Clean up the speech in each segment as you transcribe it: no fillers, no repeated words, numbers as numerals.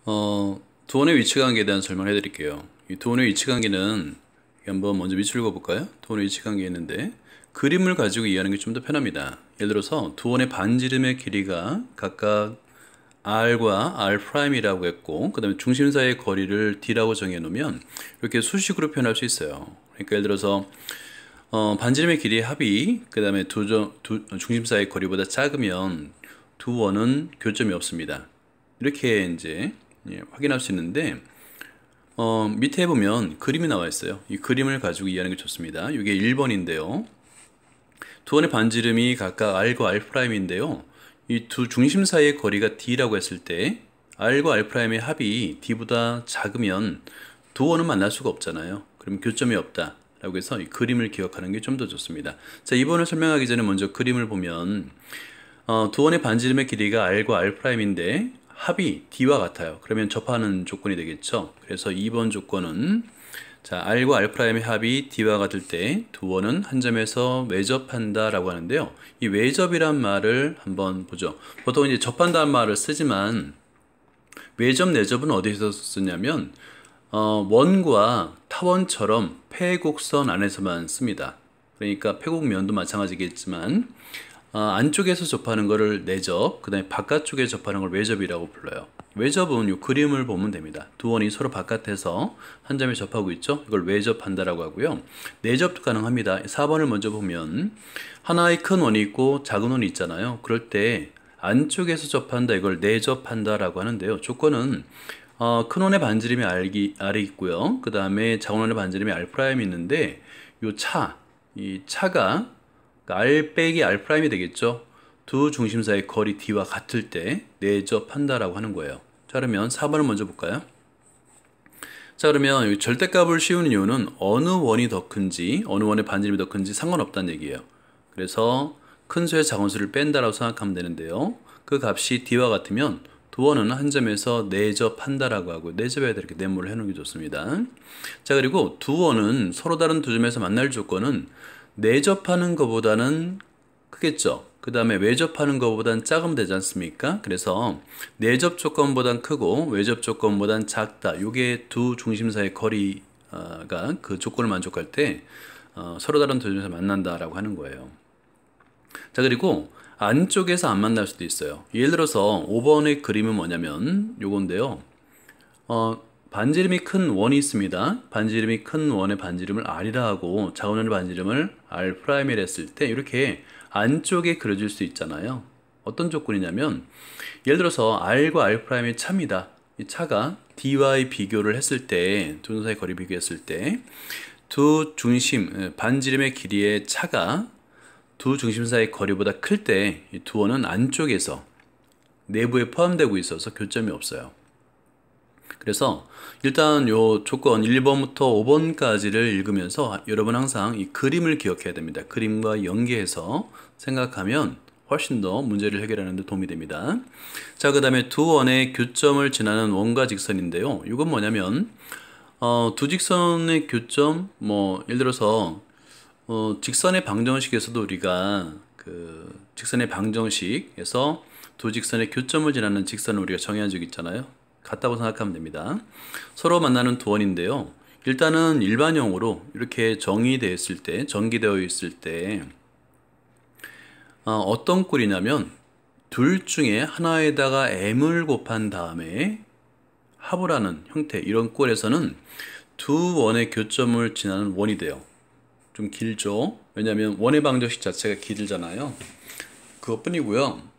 두원의 위치관계에 대한 설명을 해드릴게요. 이 두원의 위치관계는 한번 먼저 위치를 읽어볼까요? 두원의 위치관계 있는데 그림을 가지고 이해하는 게 좀 더 편합니다. 예를 들어서 두원의 반지름의 길이가 각각 r과 r'이라고 했고 그 다음에 중심 사이의 거리를 d라고 정해 놓으면 이렇게 수식으로 표현할 수 있어요. 그러니까 예를 들어서 반지름의 길이의 합이 그 다음에 중심 사이의 거리보다 작으면 두 원은 교점이 없습니다. 이렇게 이제 확인할 수 있는데 밑에 보면 그림이 나와 있어요. 이 그림을 가지고 이해하는 게 좋습니다. 이게 1번인데요. 두 원의 반지름이 각각 r과 r'인데요. 이 두 중심 사이의 거리가 d라고 했을 때 r과 r'의 합이 d보다 작으면 두 원은 만날 수가 없잖아요. 그럼 교점이 없다 라고 해서 이 그림을 기억하는 게 좀 더 좋습니다. 자, 2번을 설명하기 전에 먼저 그림을 보면 두 원의 반지름의 길이가 r과 r'인데 합이 d와 같아요. 그러면 접하는 조건이 되겠죠. 그래서 2번 조건은 자, r과 r'의 합이 d와 같을 때 두 원은 한 점에서 외접한다 라고 하는데요. 이 외접이란 말을 한번 보죠. 보통 이제 접한다는 말을 쓰지만 외접, 내접은 어디서 쓰냐면 원과 타원처럼 폐곡선 안에서만 씁니다. 그러니까 폐곡면도 마찬가지겠지만 안쪽에서 접하는 거를 내접, 그 다음에 바깥쪽에 접하는 걸 외접이라고 불러요. 외접은 이 그림을 보면 됩니다. 두 원이 서로 바깥에서 한 점에 접하고 있죠. 이걸 외접한다라고 하고요. 내접도 가능합니다. 4번을 먼저 보면 하나의 큰 원이 있고 작은 원이 있잖아요. 그럴 때 안쪽에서 접한다, 이걸 내접한다라고 하는데요. 조건은 큰 원의 반지름이 R이 있고요. 그 다음에 작은 원의 반지름이 R'이 있는데 이 차가 R 빼기 R'이 되겠죠. 두 중심 사이의 거리 D와 같을 때 내접한다라고 하는 거예요. 자, 그러면 4번을 먼저 볼까요? 자, 그러면 여기 절대값을 씌우는 이유는 어느 원이 더 큰지, 어느 원의 반지름이 더 큰지 상관없다는 얘기예요. 그래서 큰 수의 작은 수를 뺀다라고 생각하면 되는데요. 그 값이 D와 같으면 두 원은 한 점에서 내접한다라고 하고 내접해야 이렇게 네모를 해놓은 게 좋습니다. 자, 그리고 두 원은 서로 다른 두 점에서 만날 조건은 내접하는 것보다는 크겠죠. 그 다음에 외접하는 것보다는 작으면 되지 않습니까? 그래서 내접 조건보단 크고 외접 조건보단 작다. 이게 두 중심 사이의 거리가 그 조건을 만족할 때 서로 다른 두 점에서 만난다라고 하는 거예요. 자, 그리고 안쪽에서 안 만날 수도 있어요. 예를 들어서 5번의 그림은 뭐냐면 요건데요. 반지름이 큰 원이 있습니다. 반지름이 큰 원의 반지름을 R이라 하고 작은 원의 반지름을 R'이라 했을 때 이렇게 안쪽에 그려질 수 있잖아요. 어떤 조건이냐면 예를 들어서 R과 R'의 차입니다. 이 차가 D와의 비교를 했을 때 두 점 사이 거리 비교했을 때 두 중심 반지름의 길이의 차가 두 중심 사이 거리보다 클 때 이 두 원은 안쪽에서 내부에 포함되고 있어서 교점이 없어요. 그래서 일단 요 조건 1번부터 5번까지를 읽으면서 여러분 항상 이 그림을 기억해야 됩니다. 그림과 연계해서 생각하면 훨씬 더 문제를 해결하는 데 도움이 됩니다. 자, 그 다음에 두 원의 교점을 지나는 원과 직선인데요. 이건 뭐냐면 두 직선의 교점, 예를 들어서 직선의 방정식에서도 우리가 그 직선의 방정식에서 두 직선의 교점을 지나는 직선을 우리가 정의한 적 있잖아요. 같다고 생각하면 됩니다. 서로 만나는 두 원인데요. 일단은 일반형으로 이렇게 정의되어 있을 때, 전기되어 있을 때 어떤 꼴이냐면 둘 중에 하나에다가 m을 곱한 다음에 합을 하는 형태, 이런 꼴에서는 두 원의 교점을 지나는 원이 돼요. 좀 길죠. 왜냐하면 원의 방정식 자체가 길잖아요. 그것뿐이고요.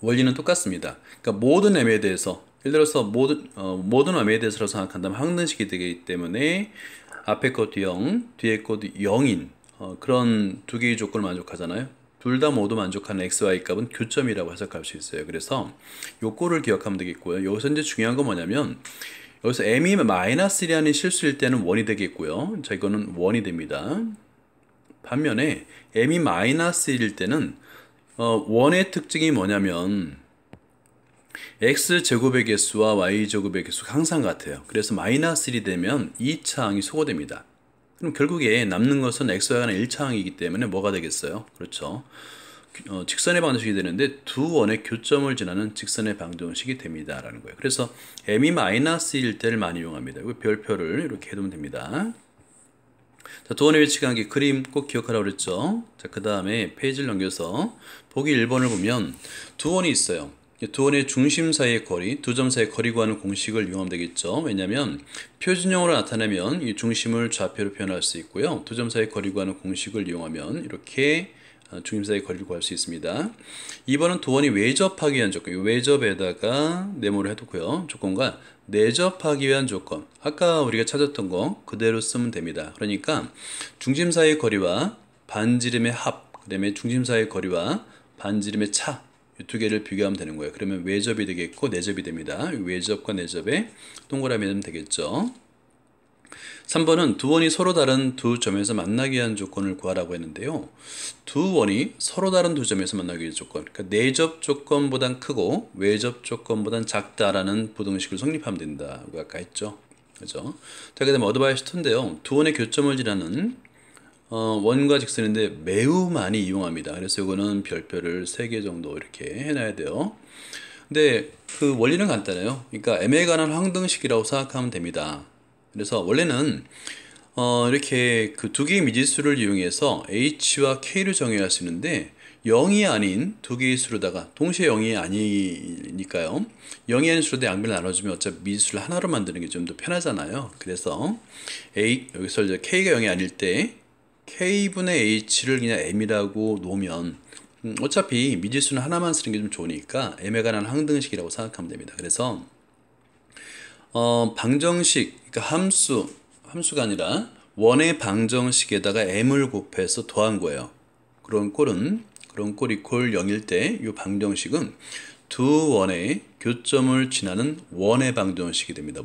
원리는 똑같습니다. 그러니까 모든 m에 대해서 예를 들어서 모든 m에 대해서라고 생각한다면 항등식이 되기 때문에 앞에 것도 0, 뒤에 것도 0인 그런 두 개의 조건을 만족하잖아요. 둘 다 모두 만족하는 xy 값은 교점이라고 해석할 수 있어요. 그래서 요 꼴을 기억하면 되겠고요. 여기서 이제 중요한 건 뭐냐면 여기서 m이 -1이라는 실수일 때는 원이 되겠고요. 자, 이거는 원이 됩니다. 반면에 m이 -1일 때는 원의 특징이 뭐냐면 x제곱의 개수와 y제곱의 개수가 항상 같아요. 그래서 -1이 되면 2차항이 소거됩니다. 그럼 결국에 남는 것은 x와 관한 1차항이기 때문에 뭐가 되겠어요? 그렇죠. 직선의 방정식이 되는데 두 원의 교점을 지나는 직선의 방정식이 됩니다 라는 거예요. 그래서 m이 -1일 때를 많이 이용합니다. 이거 별표를 이렇게 해두면 됩니다. 자, 두 원의 위치관계 그림 꼭 기억하라고 그랬죠. 자, 그 다음에 페이지를 넘겨서 보기 1번을 보면 두 원이 있어요. 두 원의 중심 사이의 거리, 두 점 사이의 거리 구하는 공식을 이용하면 되겠죠. 왜냐하면 표준형으로 나타내면 이 중심을 좌표로 표현할 수 있고요. 두 점 사이의 거리 구하는 공식을 이용하면 이렇게 중심 사이의 거리를 구할 수 있습니다. 2번은 두 원이 외접하기 위한 조건, 이 외접에다가 네모를 해두고요. 조건과 내접하기 위한 조건, 아까 우리가 찾았던 거 그대로 쓰면 됩니다. 그러니까 중심 사이의 거리와 반지름의 합, 그 다음에 중심 사이의 거리와 반지름의 차, 이 두 개를 비교하면 되는 거예요. 그러면 외접이 되겠고 내접이 됩니다. 외접과 내접에 동그라미 하면 되겠죠. 3번은 두 원이 서로 다른 두 점에서 만나기 위한 조건을 구하라고 했는데요. 두 원이 서로 다른 두 점에서 만나기 위한 조건, 그러니까 내접 조건보단 크고 외접 조건보단 작다라는 부등식을 성립하면 된다고 아까 했죠. 그죠? 자, 그 다음에 어드바이스 2인데요. 두 원의 교점을 지나는 원과 직선인데 매우 많이 이용합니다. 그래서 이거는 별표를 3개 정도 이렇게 해놔야 돼요. 근데 그 원리는 간단해요. 그러니까 m에 관한 황등식이라고 생각하면 됩니다. 그래서 원래는 이렇게 그 두 개의 미지수를 이용해서 h와 k를 정의할 수 있는데 0이 아닌 두 개의 수로다가 동시에 0이 아니니까요. 0이 아닌 수로 양변을 나눠주면 어차피 미지수를 하나로 만드는 게 좀 더 편하잖아요. 그래서 여기서 이제 k가 0이 아닐 때 k분의 h를 그냥 m이라고 놓으면 어차피 미지수는 하나만 쓰는 게 좀 좋으니까 m에 관한 항등식이라고 생각하면 됩니다. 그래서 방정식, 그러니까 함수가 아니라 원의 방정식에다가 m을 곱해서 더한 거예요. 그런 꼴 이퀄 0일 때 이 방정식은 두 원의 교점을 지나는 원의 방정식이 됩니다.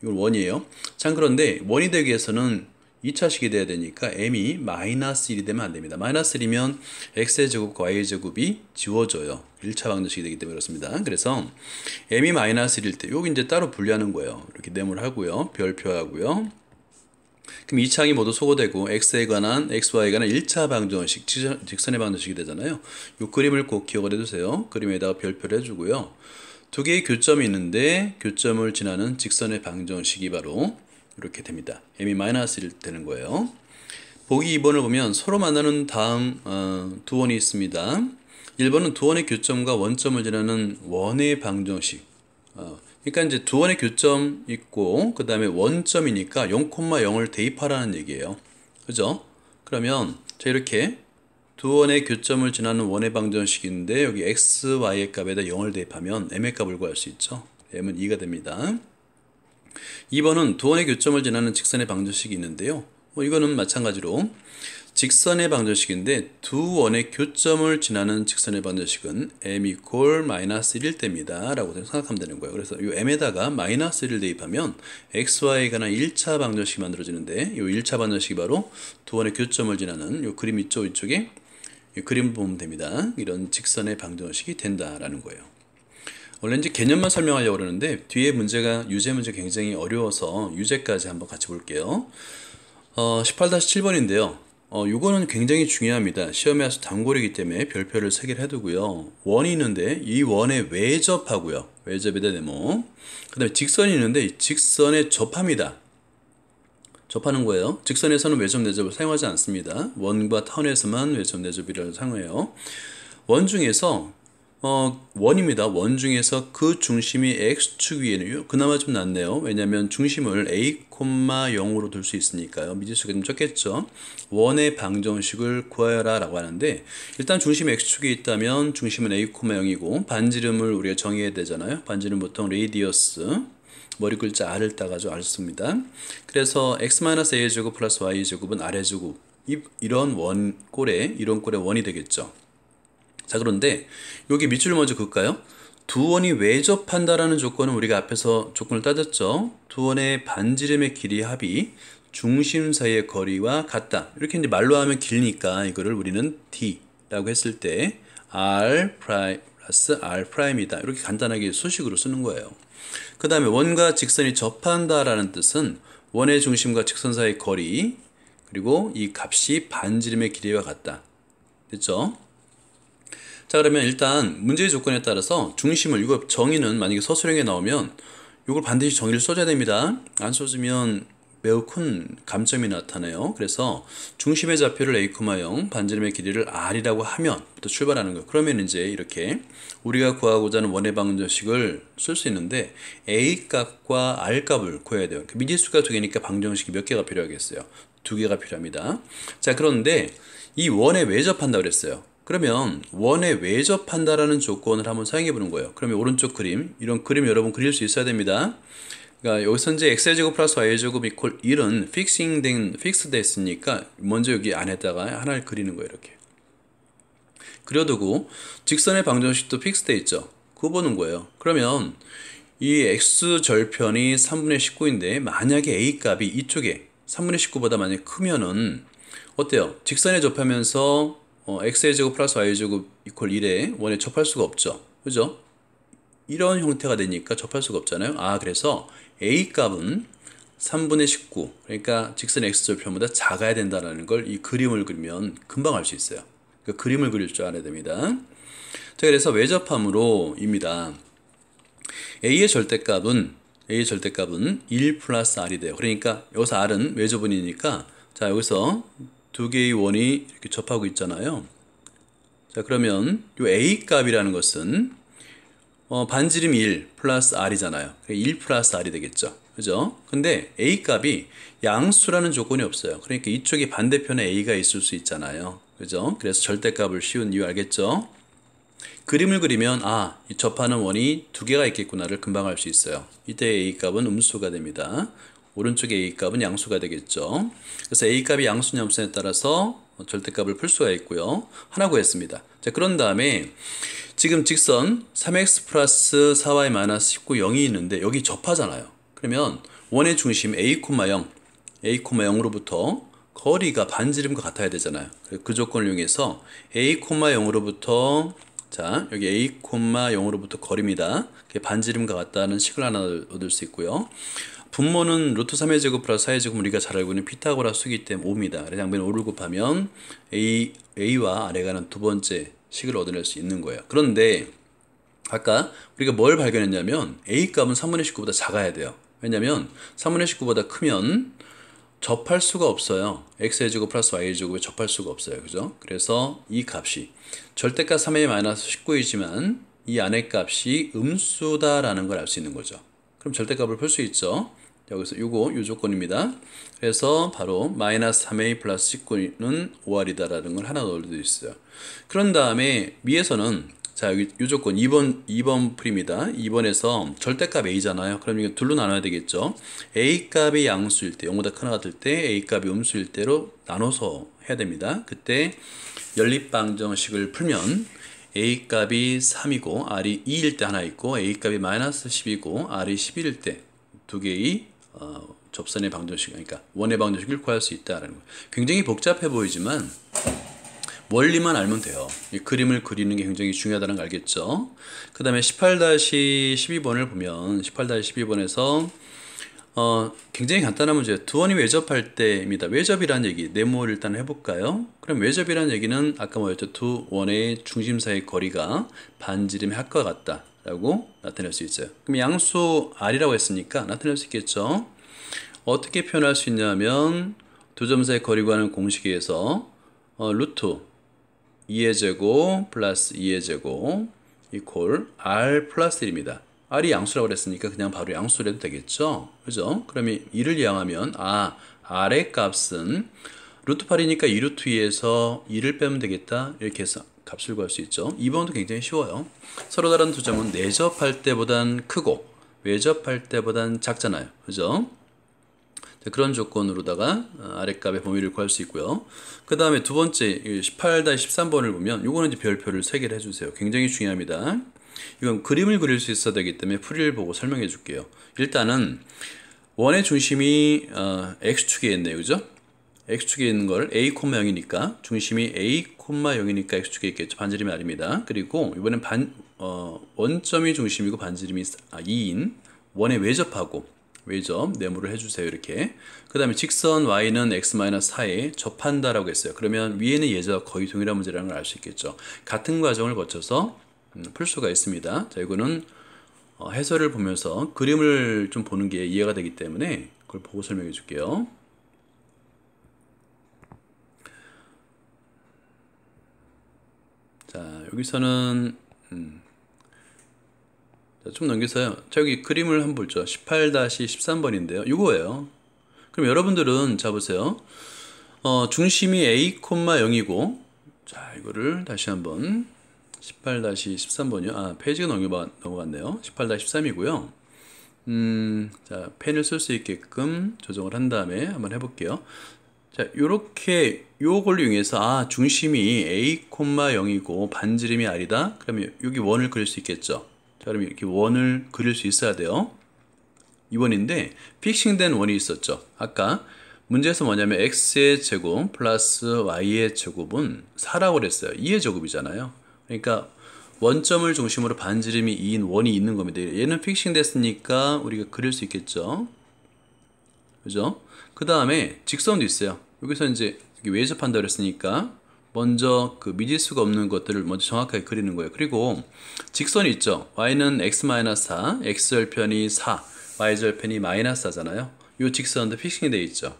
이건 원이에요. 참 그런데 원이 되기 위해서는 2차식이 돼야 되니까 m이 -1이 되면 안 됩니다. -1이면 x의 제곱과 y의 제곱이 지워져요. 1차 방정식이 되기 때문에 그렇습니다. 그래서 m이 -1일 때 여기 이제 따로 분리하는 거예요. 이렇게 네모를 하고요. 별표하고요. 그럼 2차항이 모두 소거되고 x에 관한 xy에 관한 1차 방정식, 직선의 방정식이 되잖아요. 이 그림을 꼭 기억을 해두세요. 그림에다가 별표를 해주고요. 두 개의 교점이 있는데 교점을 지나는 직선의 방정식이 바로 이렇게 됩니다. m이 -1일 되는 거예요. 보기 2번을 보면 서로 만나는 다음 두 원이 있습니다. 1번은 두 원의 교점과 원점을 지나는 원의 방정식. 그러니까 이제 두 원의 교점 있고 그 다음에 원점이니까 0,0을 대입하라는 얘기예요. 그죠? 그러면 자 이렇게 두 원의 교점을 지나는 원의 방정식인데 여기 x, y의 값에다 0을 대입하면 m의 값을 구할 수 있죠. m은 2가 됩니다. 2번은 두 원의 교점을 지나는 직선의 방정식이 있는데요. 이거는 마찬가지로 직선의 방정식인데 두 원의 교점을 지나는 직선의 방정식은 m = -1일 때입니다 라고 생각하면 되는 거예요. 그래서 이 m에다가 -1을 대입하면 xy에 관한 1차 방정식이 만들어지는데 이 1차 방정식이 바로 두 원의 교점을 지나는 이 그림 있죠? 이쪽에 이 그림 보면 됩니다. 이런 직선의 방정식이 된다라는 거예요. 원래 이제 개념만 설명하려고 그러는데 뒤에 문제가 유제 문제 굉장히 어려워서 유제까지 한번 같이 볼게요. 18-7번인데요. 이거는 굉장히 중요합니다. 시험에 와서 단골이기 때문에 별표를 3개를 해두고요. 원이 있는데 이 원에 외접하고요. 외접에다 네모. 그 다음에 직선이 있는데 이 직선에 접합니다. 접하는 거예요. 직선에서는 외접, 내접을 사용하지 않습니다. 원과 턴에서만 외접, 내접이라고 사용해요. 원 중에서 원입니다. 원 중에서 그 중심이 x축 위에는 그나마 좀 낫네요. 왜냐하면 중심을 a, 0으로 둘 수 있으니까요. 미지수가 좀 적겠죠. 원의 방정식을 구하여라 라고 하는데 일단 중심이 x축에 있다면 중심은 a, 0이고 반지름을 우리가 정의해야 되잖아요. 반지름 보통 레이디어스 머리 글자 r을 따가지고 r 씁니다. 그래서 x-a의 제곱 플러스 y의 제곱은 r의 제곱 이런 꼴의 원이 되겠죠. 자 그런데 여기 밑줄을 먼저 그을까요? 두 원이 외접한다라는 조건은 우리가 앞에서 조건을 따졌죠. 두 원의 반지름의 길이 합이 중심 사이의 거리와 같다. 이렇게 이제 말로 하면 길니까 이거를 우리는 d라고 했을 때 r 플러스 r'이다. 이렇게 간단하게 수식으로 쓰는 거예요. 그 다음에 원과 직선이 접한다라는 뜻은 원의 중심과 직선 사이의 거리 그리고 이 값이 반지름의 길이와 같다. 됐죠? 자, 그러면 일단 문제의 조건에 따라서 중심을, 이거 정의는 만약에 서술형에 나오면 이걸 반드시 정의를 써줘야 됩니다. 안 써주면 매우 큰 감점이 나타나요. 그래서 중심의 좌표를 a, 0, 반지름의 길이를 r이라고 하면 부터 출발하는 거예요. 그러면 이제 이렇게 우리가 구하고자 하는 원의 방정식을 쓸 수 있는데 a 값과 r 값을 구해야 돼요. 미지수가 두 개니까 방정식이 몇 개가 필요하겠어요? 두 개가 필요합니다. 자, 그런데 이 원에 왜 접한다고 그랬어요? 그러면 원에 왜 접한다라는 조건을 한번 사용해 보는 거예요. 그러면 오른쪽 그림, 이런 그림 여러분 그릴 수 있어야 됩니다. 그러니까 여기서 이제 x제곱 플러스 y제곱 이퀄 1은 픽스 됐으니까 먼저 여기 안에다가 하나를 그리는 거예요. 이렇게 그려두고 직선의 방정식도 픽스 돼 있죠. 그거 보는 거예요. 그러면 이 x절편이 3분의 19인데 만약에 a 값이 이쪽에 3분의 19보다 만약에 크면은 어때요? 직선에 접하면서 x의 제곱 플러스 y의 제곱 이퀄 1에 원에 접할 수가 없죠. 그죠? 이런 형태가 되니까 접할 수가 없잖아요. 그래서 a 값은 3분의 19, 그러니까 직선 x절편보다 작아야 된다는 걸 이 그림을 그리면 금방 알 수 있어요. 그 그림을 그릴 줄 알아야 됩니다. 자, 그래서 외접함으로입니다. a의 절대값은 1 플러스 r이 돼요. 그러니까 여기서 r은 외접분이니까 자, 여기서 두 개의 원이 이렇게 접하고 있잖아요. 자, 그러면 이 a 값이라는 것은 반지름 1 플러스 r이잖아요. 1 플러스 r이 되겠죠. 그죠? 근데 a 값이 양수라는 조건이 없어요. 그러니까 이쪽에 반대편에 a가 있을 수 있잖아요. 그죠? 그래서 절대값을 씌운 이유 알겠죠? 그림을 그리면 이 접하는 원이 두 개가 있겠구나를 금방 알 수 있어요. 이때 a 값은 음수가 됩니다. 오른쪽에 a 값은 양수가 되겠죠. 그래서 a 값이 양수냐 음수냐에 따라서 절대값을 풀 수가 있고요. 하나 구했습니다. 자, 그런 다음에 지금 직선 3x 플러스 4y 마이너스 19, 0이 있는데 여기 접하잖아요. 그러면 원의 중심 a, 0으로부터 거리가 반지름과 같아야 되잖아요. 그 조건을 이용해서 a, 0으로부터 자, 여기 a, 0으로부터 거리입니다. 반지름과 같다는 식을 하나 얻을 수 있고요. 분모는 루트 3의 제곱 플러스 4의 제곱 우리가 잘 알고 있는 피타고라 수기 때문에 5입니다. 그래서 양변에 5를 곱하면 a와 r에 관한 두 번째 식을 얻어낼 수 있는 거예요. 그런데 아까 우리가 뭘 발견했냐면 a 값은 3분의 19보다 작아야 돼요. 왜냐면 3분의 19보다 크면 접할 수가 없어요. x의 제곱 플러스 y의 제곱에 접할 수가 없어요. 그죠? 그래서 이 값이 절대값 3의 마이너스 19이지만 이 안의 값이 음수다라는 걸 알 수 있는 거죠. 그럼 절대값을 풀 수 있죠. 여기서 요 조건입니다. 그래서 바로 마이너스 3a 플러스 19는 5r이다라는 걸 하나 넣을 수 있어요. 그런 다음에 위에서는 자, 여기 요 조건 2번 풀입니다. 2번에서 절대값 a잖아요. 그럼 이거 둘로 나눠야 되겠죠. a 값이 양수일 때, 0보다 큰 하나 같을 때 a 값이 음수일 때로 나눠서 해야 됩니다. 그때 연립방정식을 풀면 a 값이 3이고 r이 2일 때 하나 있고 a 값이 마이너스 10이고 r이 11일 때 두 개의 접선의 방정식, 그러니까 원의 방정식을 구할 수 있다라는 거예요. 굉장히 복잡해 보이지만 원리만 알면 돼요. 이 그림을 그리는 게 굉장히 중요하다는 거 알겠죠? 그 다음에 18-12번을 보면 18-12번에서 굉장히 간단한 문제예요. 두 원이 외접할 때입니다. 외접이라는 얘기, 네모를 일단 해볼까요? 그럼 외접이라는 얘기는 아까 뭐였죠? 두 원의 중심 사이의 거리가 반지름의 합과 같다 라고 나타낼 수 있어요. 그럼 양수 r이라고 했으니까 나타낼 수 있겠죠? 어떻게 표현할 수 있냐면 두 점 사이의 거리가 하는 공식에서 루트 2의 제곱 플러스 2의 제곱 이퀄 r 플러스 1입니다. r이 양수라고 그랬으니까 그냥 바로 양수를 해도 되겠죠? 그죠? 그러면 2를 이항하면 r의 값은 루트 8이니까 2루트 2에서 2를 빼면 되겠다. 이렇게 해서 값을 구할 수 있죠. 2번도 굉장히 쉬워요. 서로 다른 두 점은 내접할 때보단 크고 외접할 때보단 작잖아요. 그죠? 그런 조건으로다가 아랫값의 범위를 구할 수 있고요. 그 다음에 두 번째 18-13번을 보면 요거는 이제 별표를 3개를 해주세요. 굉장히 중요합니다. 이건 그림을 그릴 수 있어야 되기 때문에 풀이를 보고 설명해 줄게요. 일단은 원의 중심이 x축에 있네요. 그죠? x축에 있는 걸 a, 0이니까 중심이 a, 0이니까 x축에 있겠죠. 반지름이 r입니다. 그리고 이번엔 원점이 중심이고 반지름이 2인 원에 외접하고 외접 네모를 해주세요. 이렇게. 그 다음에 직선 y는 x-4에 접한다라고 했어요. 그러면 위에는 예제와 거의 동일한 문제라는 걸 알 수 있겠죠. 같은 과정을 거쳐서 풀 수가 있습니다. 자, 이거는 해설을 보면서 그림을 좀 보는 게 이해가 되기 때문에 그걸 보고 설명해 줄게요. 자, 여기서는 자, 좀 넘겨서요. 자, 여기 그림을 한번 보죠. 18-13번인데요. 이거예요. 그럼 여러분들은 자 보세요. 중심이 a, 0이고 자, 이거를 다시 한번 18-13번이요. 아, 페이지가 넘어갔네요. 18-13이고요. 자, 펜을 쓸 수 있게끔 조정을 한 다음에 한번 해볼게요. 자, 요렇게 요걸로 이용해서 아, 중심이 a, 0이고 반지름이 r이다. 그러면 여기 원을 그릴 수 있겠죠. 자, 그럼 이렇게 원을 그릴 수 있어야 돼요. 이 원인데 픽싱된 원이 있었죠. 아까 문제에서 뭐냐면 x의 제곱 플러스 y의 제곱은 4라고 그랬어요. 2의 제곱이잖아요. 그러니까 원점을 중심으로 반지름이 2인 원이 있는 겁니다. 얘는 픽싱 됐으니까 우리가 그릴 수 있겠죠. 그죠? 그 다음에 직선도 있어요. 여기서 이제 외접한다고 그랬으니까 먼저 그 미지수가 없는 것들을 먼저 정확하게 그리는 거예요. 그리고 직선이 있죠. y는 x-4, x절편이 4, y절편이 마이너스 4잖아요. 이 직선도 픽싱이 되어 있죠.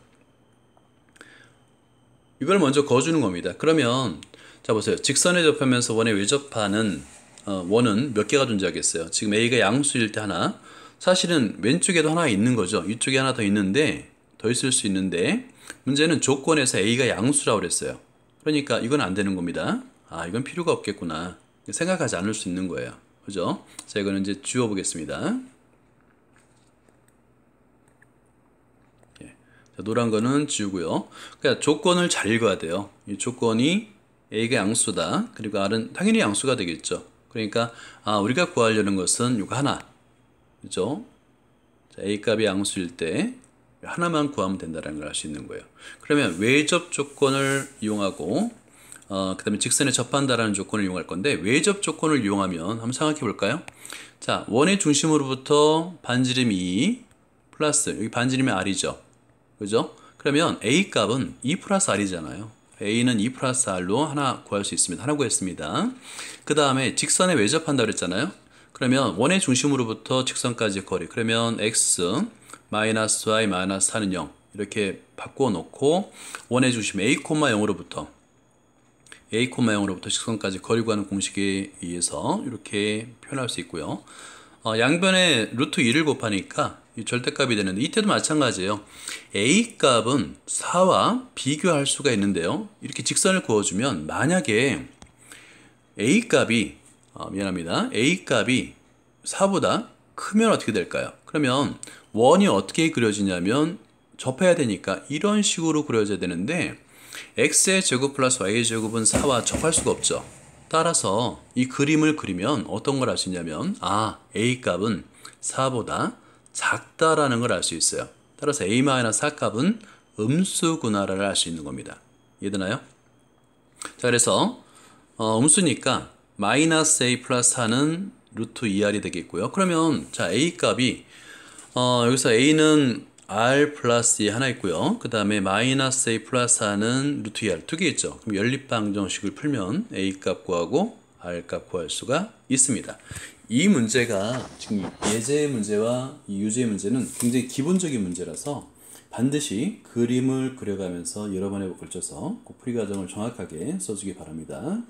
이걸 먼저 그어주는 겁니다. 그러면 자 보세요. 직선에 접하면서 원에 외접하는 원은 몇 개가 존재하겠어요. 지금 a가 양수일 때 하나, 사실은 왼쪽에도 하나 있는 거죠. 이쪽에 하나 더 있는데 더 있을 수 있는데 문제는 조건에서 a가 양수라고 그랬어요. 그러니까 이건 안 되는 겁니다. 아, 이건 필요가 없겠구나 생각하지 않을 수 있는 거예요. 그죠? 자, 이거는 이제 지워 보겠습니다. 자, 노란 거는 지우고요. 그러니까 조건을 잘 읽어야 돼요. 이 조건이 a가 양수다. 그리고 r은 당연히 양수가 되겠죠. 그러니까 아, 우리가 구하려는 것은 이거 하나. 그죠? 자, a 값이 양수일 때 하나만 구하면 된다는 걸 알 수 있는 거예요. 그러면 외접 조건을 이용하고 그 다음에 직선에 접한다라는 조건을 이용할 건데 외접 조건을 이용하면 한번 생각해 볼까요? 자, 원의 중심으로부터 반지름 2 플러스 여기 반지름이 r이죠. 그죠? 그러면 a 값은 2 플러스 r이잖아요. a는 2 플러스 r로 하나 구할 수 있습니다. 하나 구했습니다. 그 다음에 직선에 외접한다 그랬잖아요. 그러면 원의 중심으로부터 직선까지 거리, 그러면 x 마이너스 y 마이너스 4는 0 이렇게 바꾸어 놓고 원의 중심 a, 0으로부터 직선까지 거리 구하는 공식에 의해서 이렇게 표현할 수 있고요. 양변에 루트 2를 곱하니까 이 절대값이 되는데 이때도 마찬가지예요. a 값은 4와 비교할 수가 있는데요. 이렇게 직선을 그어주면 만약에 a 값이 a 값이 4보다 크면 어떻게 될까요? 그러면 원이 어떻게 그려지냐면 접해야 되니까 이런 식으로 그려져야 되는데 x의 제곱 플러스 y의 제곱은 4와 접할 수가 없죠. 따라서 이 그림을 그리면 어떤 걸 알 수 있냐면 아, a 값은 4보다 작다라는 걸 알 수 있어요. 따라서 a-4 값은 음수구나를 알 수 있는 겁니다. 이해되나요? 자, 그래서 음수니까 마이너스 a 플러스 4는 루트 2r이 되겠고요. 그러면 자, a 값이 여기서 a는 r 플러스 2 하나 있고요. 그 다음에 마이너스 a 플러스 4는 루트 2r 두 개 있죠. 그럼 연립방정식을 풀면 a 값 구하고 r 값 구할 수가 있습니다. 이 문제가 지금 예제 문제와 이 유제 문제는 굉장히 기본적인 문제라서 반드시 그림을 그려가면서 여러 번에 걸쳐서 그 풀이 과정을 정확하게 써주기 바랍니다.